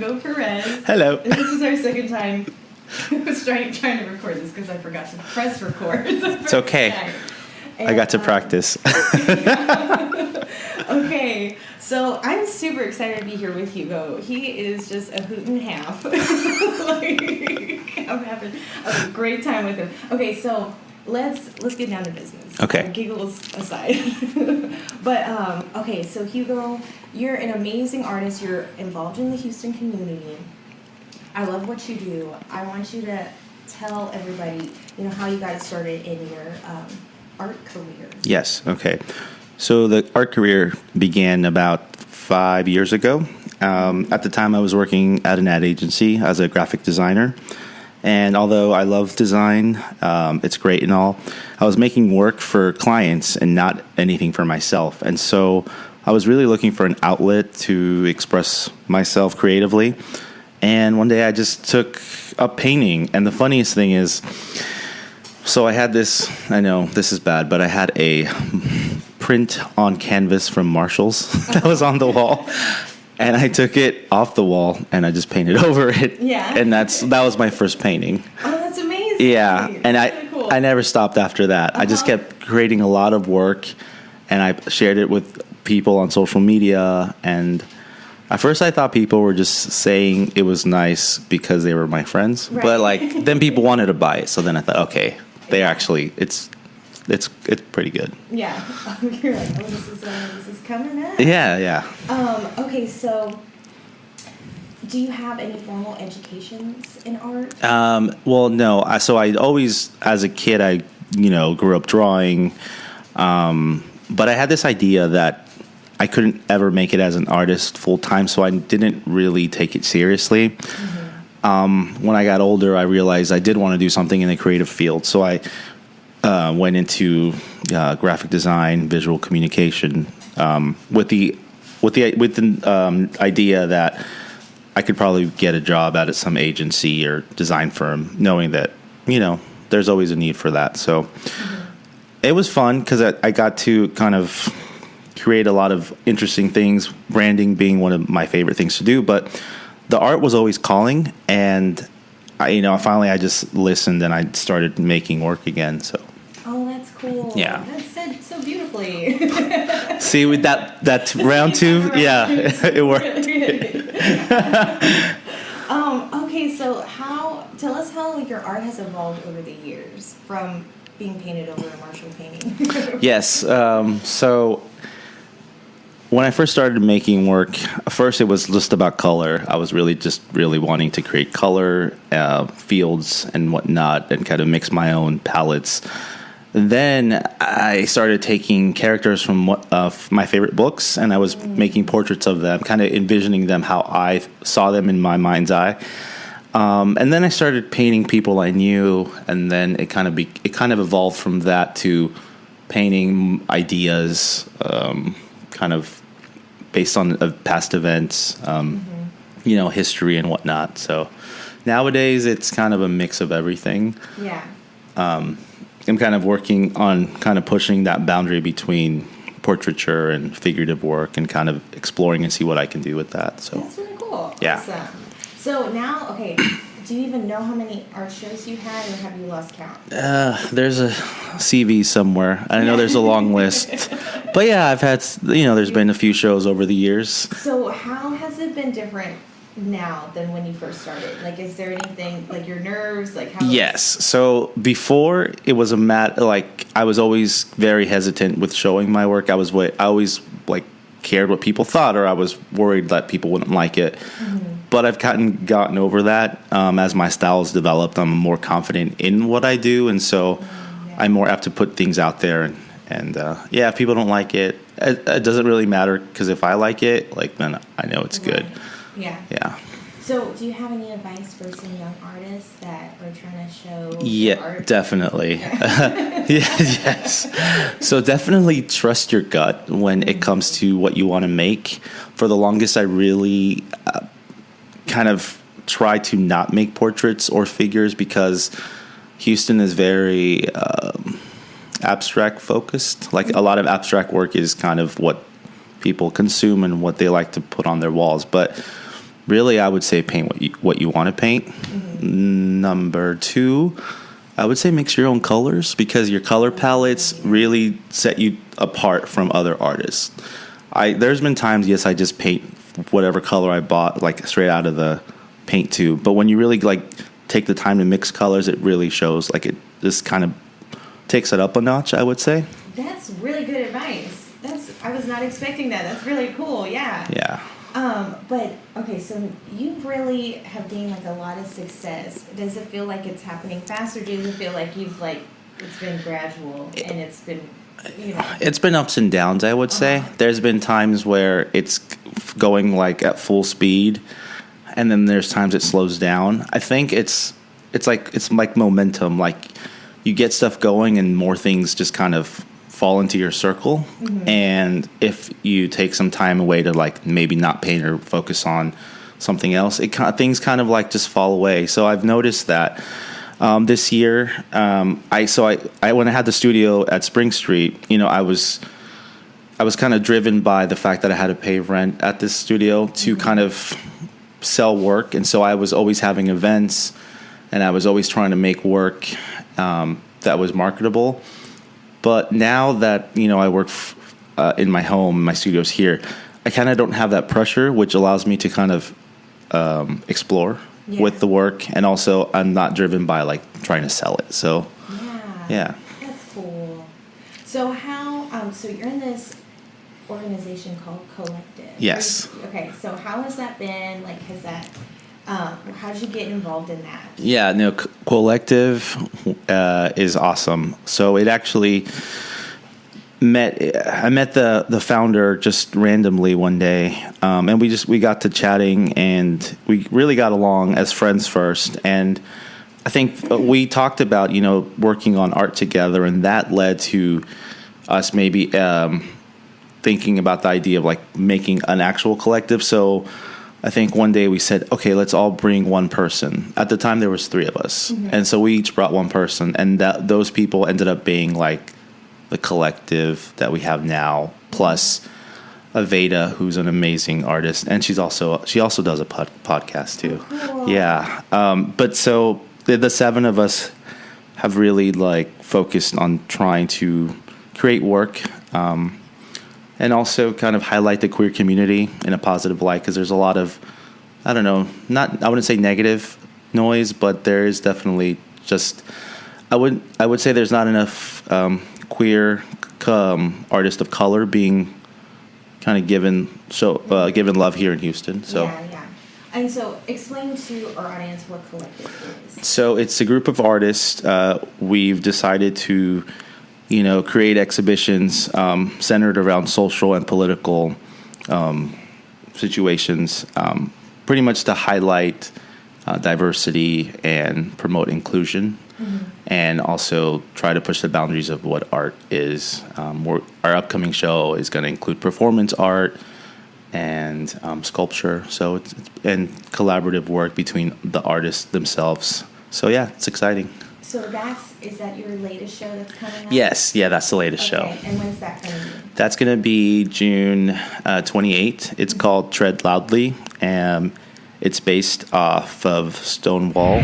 Hugo Perez. Hello. This is our second time. I was trying to record this because I forgot to press record. It's okay. And, I got to practice. Okay, so I'm super excited to be here with Hugo. He is just a hoot and a half. I'm having a great time with him. Okay, so let's get down to business. Okay. Giggles aside. But okay, so Hugo, you're an amazing artist. You're involved in the Houston community. I love what you do. I want you to tell everybody, how you got started in your art career. Yes. Okay. So the art career began about 5 years ago. At the time, I was working at an ad agency as a graphic designer. And although I love design, it's great and all, I was making work for clients and not anything for myself. And so I was really looking for an outlet to express myself creatively. And one day I just took up painting. And the funniest thing is, so I had this, I know this is bad, but I had a print on canvas from Marshall's that was on the wall. And I took it off the wall and I just painted over it. Yeah. And that was my first painting. Oh, that's amazing. Yeah. And that's really cool. I never stopped after that. I just kept creating a lot of work and I shared it with people on social media. And at first I thought people were just saying it was nice because they were my friends. Right. But then people wanted to buy it. So then I thought, okay, they actually, it's pretty good. Yeah. You're like, this is coming up. Yeah. Okay, so do you have any formal educations in art? Well, no. So I always, as a kid, I grew up drawing, but I had this idea that I couldn't ever make it as an artist full time, so I didn't really take it seriously. Mm-hmm. When I got older, I realized I did want to do something in the creative field, so I went into graphic design, visual communication, with the idea that I could probably get a job at some agency or design firm, knowing that there's always a need for that. So It was fun because I got to kind of create a lot of interesting things. Branding being one of my favorite things to do, but the art was always calling, and I just listened and I started making work again. So. Oh, that's cool. Yeah. That's said so beautifully. See, with that round two, yeah, it worked. Okay, so tell us how your art has evolved over the years from being painted over a Marshall painting. Yes. So when I first started making work, first it was just about color. I was really wanting to create color, fields and whatnot, and kind of mix my own palettes. Then I started taking characters from my favorite books, and I was making portraits of them, kind of envisioning them how I saw them in my mind's eye. And then I started painting people I knew, and then it kind of evolved from that to painting ideas, kind of based on past events, history and whatnot. So nowadays it's kind of a mix of everything. Yeah. I'm kind of working on kind of pushing that boundary between portraiture and figurative work and kind of exploring and see what I can do with that. So that's really cool. Yeah. Awesome. So now, okay, do you even know how many art shows you had, or have you lost count? There's a CV somewhere. I know there's a long list. But yeah, I've had, there's been a few shows over the years. So how has it been different now than when you first started? Like, is there anything, like your nerves, like how? Yes. So before it was I was always very hesitant with showing my work. I always cared what people thought, or I was worried that people wouldn't like it. Mm-hmm. But I've gotten over that. As my style's developed, I'm more confident in what I do, and so I'm more apt to put things out there. And if people don't like it, it doesn't really matter, because if I like it, then I know it's good. Yeah. Yeah. So, do you have any advice for some young artists that are trying to show art? Definitely. Yes. So definitely trust your gut when it comes to what you want to make. For the longest, I really kind of try to not make portraits or figures, because Houston is very abstract focused. Like, a lot of abstract work is kind of what people consume and what they like to put on their walls. But really, I would say paint what you want to paint. Number two, I would say mix your own colors, because your color palettes really set you apart from other artists. There's been times, yes, I just paint whatever color I bought, like straight out of the paint tube. But when you really like take the time to mix colors, it really shows. Like, it just kind of takes it up a notch, I would say. That's really good advice. I was not expecting that. That's really cool. Yeah. Yeah. But okay, so you really have gained like a lot of success. Does it feel like it's happening fast, or does it feel like it's been gradual and it's been, It's been ups and downs, I would say. There's been times where it's going like at full speed, and then there's times it slows down. I think it's like momentum. Like, you get stuff going and more things just kind of fall into your circle. And if you take some time away to like maybe not paint or focus on something else, things kind of like just fall away. So I've noticed that this year, when I had the studio at Spring Street, I was kind of driven by the fact that I had to pay rent at this studio to kind of sell work. And so I was always having events, and I was always trying to make work that was marketable. But now that, I work in my home, my studio's here, I kind of don't have that pressure, which allows me to kind of explore with the work. And also, I'm not driven by like trying to sell it. So, yeah. That's cool. So so you're in this organization called Collective. Yes. Okay, so how has that been? Like, how did you get involved in that? Yeah, no, Collective is awesome. So it actually I met the founder just randomly one day, and we got to chatting, and we really got along as friends first. And I think we talked about, working on art together, and that led to us maybe thinking about the idea of like making an actual collective. So I think one day we said, okay, let's all bring one person. At the time, there was 3 of us. And so we each brought one person, and those people ended up being like the collective that we have now, plus Aveda, who's an amazing artist. And she also does a podcast too. Cool. Yeah. But so the 7 of us have really like focused on trying to create work, and also kind of highlight the queer community in a positive light, because there's a lot of, I wouldn't say negative noise, but there is definitely just, I would say there's not enough queer artists of color being kind of given love here in Houston. So. Yeah. And so explain to our audience what Collective is. So it's a group of artists. We've decided to create exhibitions centered around social and political situations, pretty much to highlight diversity and promote inclusion, and also try to push the boundaries of what art is. Our upcoming show is going to include performance art and sculpture, and collaborative work between the artists themselves. So yeah, it's exciting. So is that your latest show that's coming up? Yes, yeah, that's the latest show. And when's that going to be? That's going to be June 28th. It's called Tread Loudly, and it's based off of Stonewall.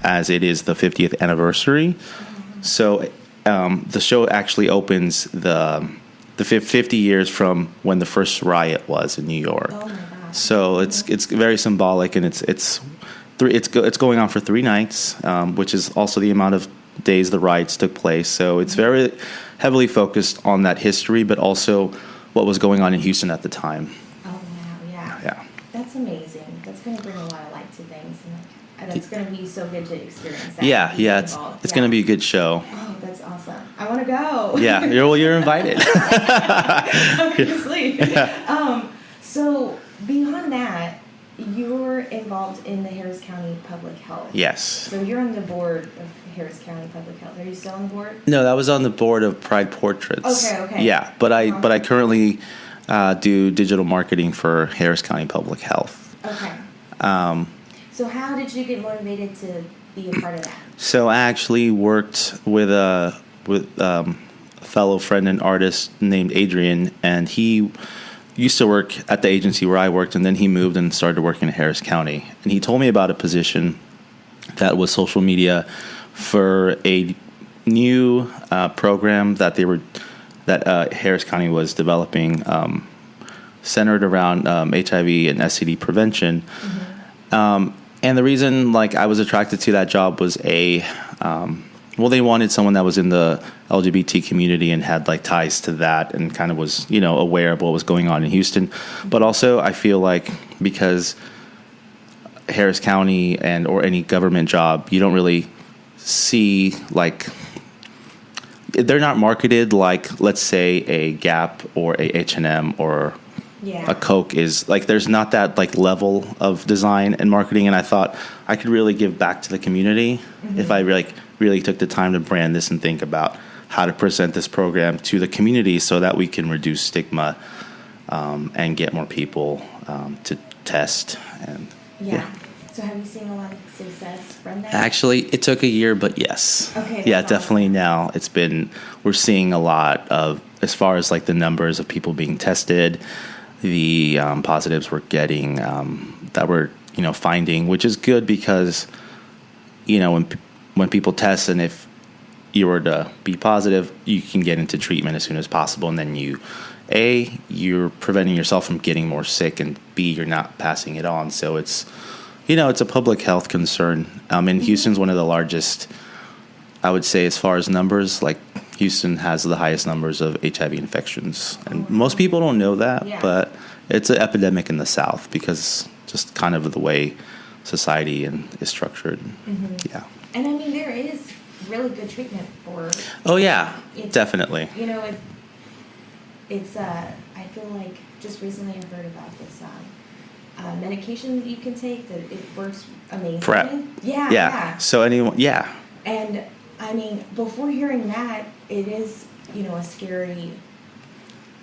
As it is the 50th anniversary. So the show actually opens the 50 years from when the first riot was in New York. Oh my gosh. So it's very symbolic, and it's going on for 3 nights, which is also the amount of days the riots took place. So it's very heavily focused on that history, but also what was going on in Houston at the time. Oh wow, yeah. Yeah. That's amazing. That's going to bring a lot of light to things, and that's going to be so good to experience that. Yeah. It's going to be a good show. Oh, that's awesome. I want to go. Yeah, you're invited. Obviously. So beyond that, you're involved in the Harris County Public Health. Yes. So you're on the board of Harris County Public Health. Are you still on the board? No, that was on the board of Pride Portraits. Okay. Yeah, but I currently do digital marketing for Harris County Public Health. Okay. So how did you get motivated to be a part of that? So I actually worked with a fellow friend and artist named Adrian, and he used to work at the agency where I worked, and then he moved and started working in Harris County. And he told me about a position that was social media for a new program that Harris County was developing, centered around HIV and STD prevention. And the reason I was attracted to that job was they wanted someone that was in the LGBT community and had ties to that and kind of was, aware of what was going on in Houston. But also I feel like because Harris County or any government job, you don't really see they're not marketed like, let's say, a Gap or a H&M or a Coke is. There's not that level of design and marketing, and I thought I could really give back to the community if I really took the time to brand this and think about how to present this program to the community so that we can reduce stigma and get more people to test. And So have you seen a lot of success from that? Actually, it took a year, but yes. Okay. Yeah, Awesome. definitely now we're seeing a lot of, as far as the numbers of people being tested, the positives we're getting that we're, finding, which is good because, when people test and if you were to be positive, you can get into treatment as soon as possible. And then you're preventing yourself from getting more sick, and B, you're not passing it on. So it's a public health concern. And Houston's one of the largest, I would say, as far as numbers. Houston has the highest numbers of HIV infections. And most people don't know that, but it's an epidemic in the South because just kind of the way society is structured. Yeah. And I mean, there is really good treatment for. Oh yeah, definitely. It's I feel like just recently I heard about this medication that you can take that it works amazingly. PrEP. Yeah. So And I mean, before hearing that, it is a scary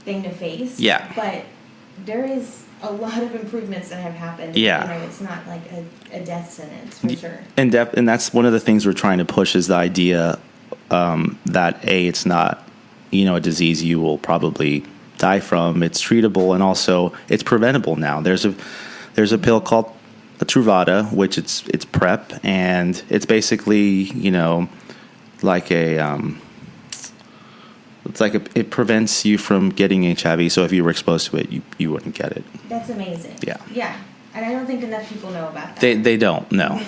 thing to face. Yeah. But there is a lot of improvements that have happened. Yeah. It's not like a death sentence for sure. And that's one of the things we're trying to push is the idea that it's not, a disease you will probably die from. It's treatable, and also it's preventable now. There's a pill called Truvada, which it's PrEP, and it's basically, it prevents you from getting HIV. So if you were exposed to it, you wouldn't get it. That's amazing. Yeah. Yeah. And I don't think enough people know about that. They don't, no.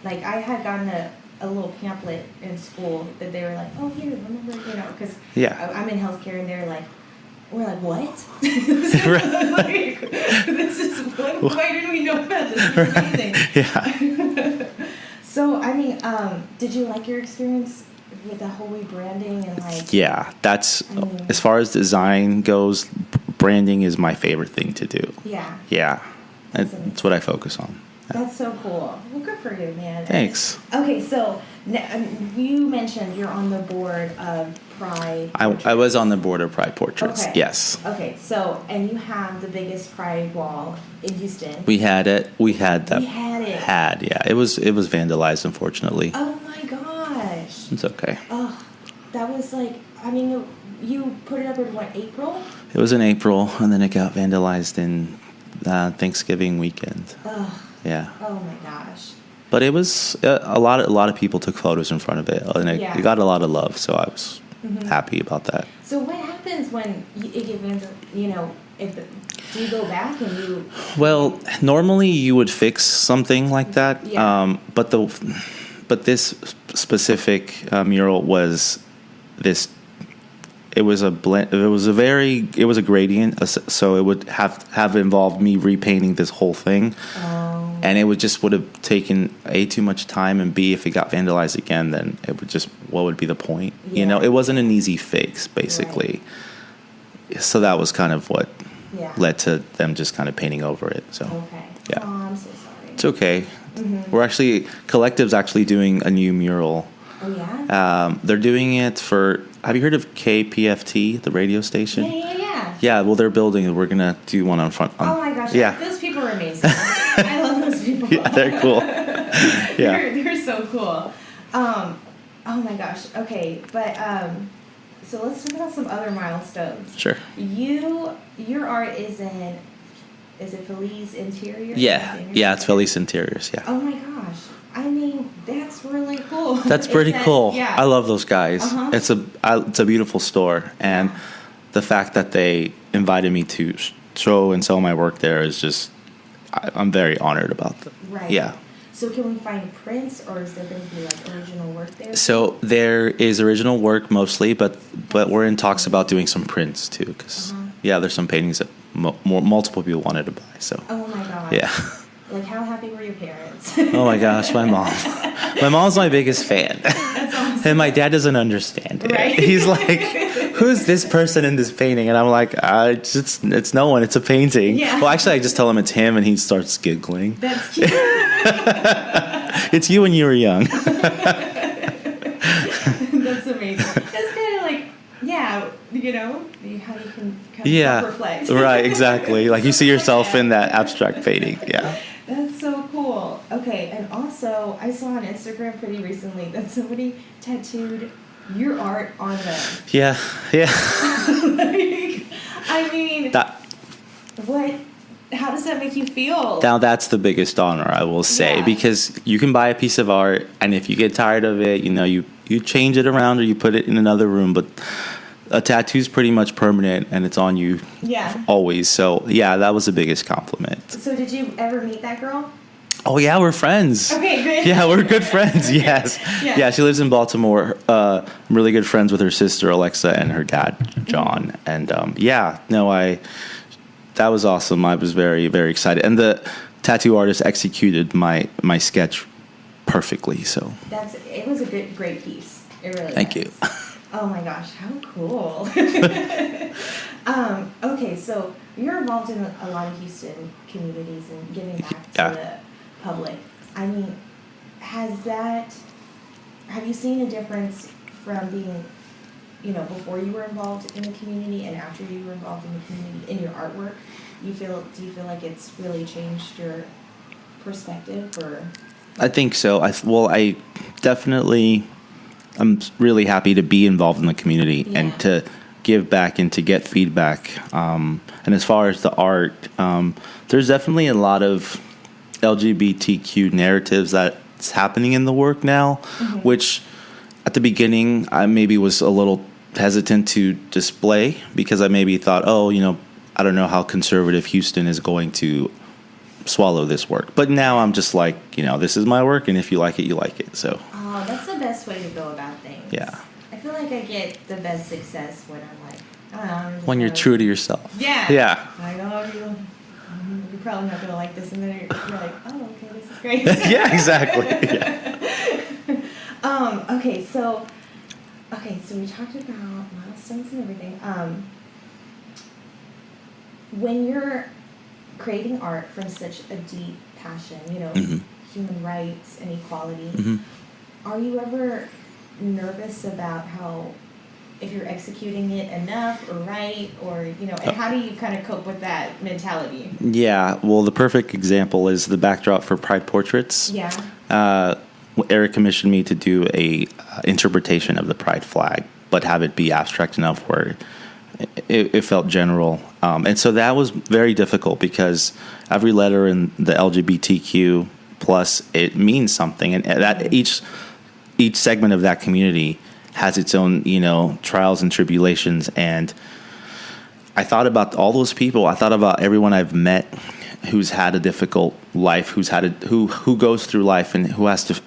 I had gotten a little pamphlet in school that they were like, oh, here, remember, because I'm in healthcare, and we're like, what? This is, why didn't we know about this? This is amazing. Yeah. So, I mean, did you like your experience with the whole rebranding and Yeah, that's, as far as design goes, branding is my favorite thing to do. Yeah. Yeah. That's what I focus on. That's so cool. Well, good for you, man. Thanks. Okay, so you mentioned you're on the board of Pride. I was on the board of Pride Portraits. Okay. Yes. Okay, so, and you have the biggest Pride wall in Houston. We had it. We had that. We had it. Yeah. It was vandalized, unfortunately. Oh my gosh. It's okay. Oh, that was you put it up in what, April? It was in April, and then it got vandalized in Thanksgiving weekend. Oh. Yeah. Oh my gosh. But it was a lot of people took photos in front of it, and it got a lot of love. So I was happy about that. So what happens when it gets do you go back and you? Well, normally you would fix something like that. Yeah. But this specific mural was this. It was a blend. It was a gradient. So it would have involved me repainting this whole thing. Oh. And it would have taken A, too much time, and B, if it got vandalized again, then it would what would be the point? Yeah. It wasn't an easy fix, basically. Right. So that was kind of what led to them just kind of painting over it. So okay. Yeah. Oh, I'm so sorry. It's okay. Collective's actually doing a new mural. Oh yeah. They're doing it for. Have you heard of KPFT, the radio station? Yeah. Yeah. Well, they're building it. We're gonna do one on front. Oh my gosh. Yeah. Those people are amazing. I love those people. Yeah, they're cool. Yeah. They're so cool. Oh my gosh. Okay, but so let's talk about some other milestones. Sure. Your art is it Felice Interior? Yeah, it's Felice Interiors, yeah. Oh my gosh. I mean, that's really cool. That's pretty cool. Yeah. I love those guys. Uh-huh. It's a beautiful store, and the fact that they invited me to show and sell my work there is just, I'm very honored about that. Right. Yeah. So can we find prints, or is there going to be like original work there? So there is original work mostly, but we're in talks about doing some prints too, because there's some paintings that multiple people wanted to buy. So. Oh my gosh. Yeah. Like, how happy were your parents? Oh my gosh, my mom. My mom's my biggest fan. That's awesome. And my dad doesn't understand it. Right. He's like, who's this person in this painting? And I'm like, it's no one. It's a painting. Yeah. Well, actually, I just tell him it's him, and he starts giggling. That's cute. It's you when you were young. That's amazing. That's kind of like, how you can kind of reflect. Right, exactly. Like you see yourself in that abstract painting. Yeah. That's so cool. Okay, and also I saw on Instagram pretty recently that somebody tattooed your art on them. Yeah. I mean, how does that make you feel? Now that's the biggest honor, I will say, because you can buy a piece of art, and if you get tired of it, you change it around or you put it in another room, but a tattoo's pretty much permanent, and it's on you always. So, that was the biggest compliment. So did you ever meet that girl? Oh, yeah, we're friends. Okay, good. Yeah, we're good friends, yes. Yeah, she lives in Baltimore. I'm really good friends with her sister, Alexa, and her dad, John. And, that was awesome. I was very, very excited. And the tattoo artist executed my sketch perfectly, so. It was a great piece. It really was. Thank you. Oh my gosh, how cool. Okay, so you're involved in a lot of Houston communities and giving back to the public. I mean, have you seen a difference from being, before you were involved in the community and after you were involved in the community in your artwork? Do you feel like it's really changed your perspective, or? I think so. I'm really happy to be involved in the community and to give back and to get feedback. And as far as the art, there's definitely a lot of LGBTQ narratives that's happening in the work now, which at the beginning I maybe was a little hesitant to display because I maybe thought, I don't know how conservative Houston is going to swallow this work. But now I'm just like, this is my work, and if you like it, you like it. So. Oh, that's the best way to go about things. Yeah. I feel like I get the best success when I'm like, I don't know. When you're true to yourself. Yeah. Yeah. I know you're probably not going to like this, and then you're like, oh, okay, this is great. Yeah, exactly. Yeah. Okay, so we talked about milestones and everything. When you're creating art from such a deep passion, human rights and equality, are you ever nervous about if you're executing it enough or right, or, and how do you kind of cope with that mentality? Yeah, well, the perfect example is the backdrop for Pride Portraits. Yeah. Eric commissioned me to do a interpretation of the Pride flag, but have it be abstract enough where it felt general. And so that was very difficult because every letter in the LGBTQ plus, it means something. And that each segment of that community has its own, trials and tribulations. And I thought about all those people. I thought about everyone I've met who's had a difficult life, who goes through life and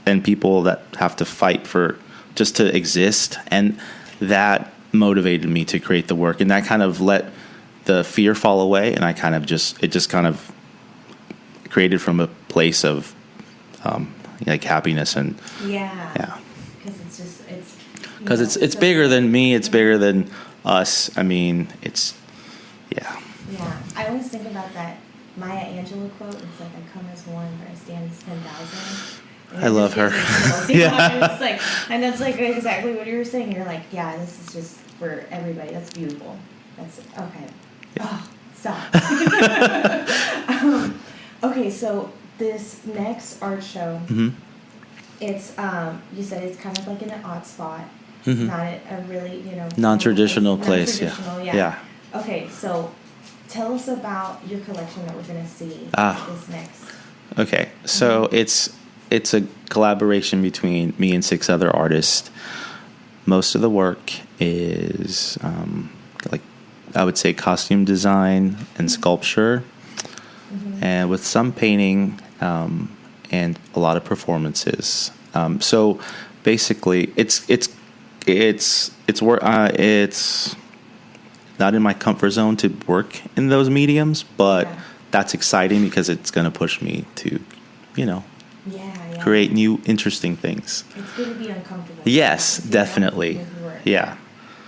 and people that have to fight for just to exist. And that motivated me to create the work, and that kind of let the fear fall away, and it just kind of created from a place of like happiness and because it's bigger than me, it's bigger than us. I mean, it's I always think about that Maya Angelou quote. It's like, I come as one, but I stand as 10,000. I love her. And that's like exactly what you were saying. You're like, this is just for everybody. That's beautiful. That's okay. Yeah. Oh, stop. Okay, so this next art show, It's you said it's kind of like in an odd spot, Mhm. not a really Non-traditional place. Non-traditional, Yeah. Yeah. Okay, so tell us about your collection that we're gonna see this next. Okay, so it's a collaboration between me and 6 other artists. Most of the work is like I would say costume design and sculpture, and with some painting and a lot of performances. So basically, it's not in my comfort zone to work in those mediums, but that's exciting because it's going to push me to, create new, interesting things. It's going to be uncomfortable. Yes, definitely. Yeah.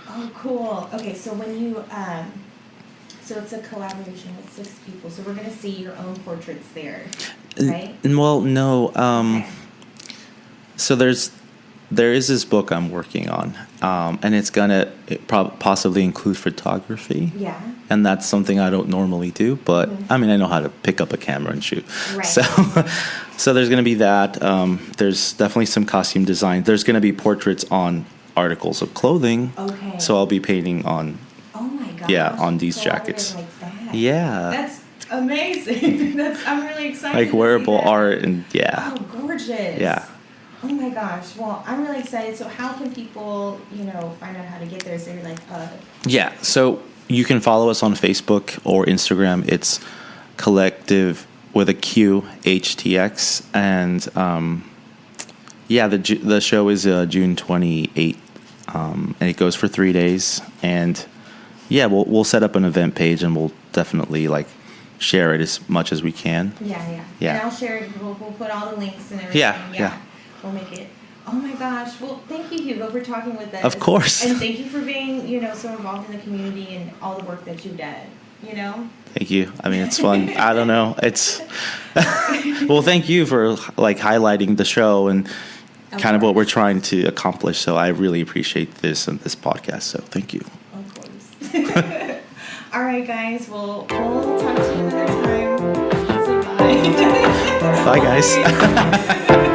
Oh, cool. Okay, so when you, so it's a collaboration with 6 people, so we're going to see your own portraits there, right? Well, no. Okay. So there is this book I'm working on, and it's gonna possibly include photography. Yeah. And that's something I don't normally do, but I mean, I know how to pick up a camera and shoot. Right. So there's gonna be that. There's definitely some costume design. There's gonna be portraits on articles of clothing. Okay. So I'll be painting on. Oh my gosh. Yeah, on these jackets. Like that. Yeah. That's amazing. I'm really excited. Like wearable art and Oh, gorgeous. Yeah. Oh my gosh. Well, I'm really excited. So how can people, find out how to get there? Is there like Yeah. So you can follow us on Facebook or Instagram. It's Collective with a Q HTX, and the show is June 28th, and it goes for 3 days. And we'll set up an event page, and we'll definitely share it as much as we can. Yeah. Yeah. And I'll share it. We'll put all the links and everything. Yeah. We'll make it. Oh my gosh. Well, thank you, Hugo, for talking with us. Of course. And thank you for being, so involved in the community and all the work that you've done, Thank you. I mean, it's fun. I don't know. It's well, thank you for highlighting the show and kind of what we're trying to accomplish. So I really appreciate this and this podcast. So thank you. Of course. All right, guys. We'll talk to you another time. Say bye. Bye, guys.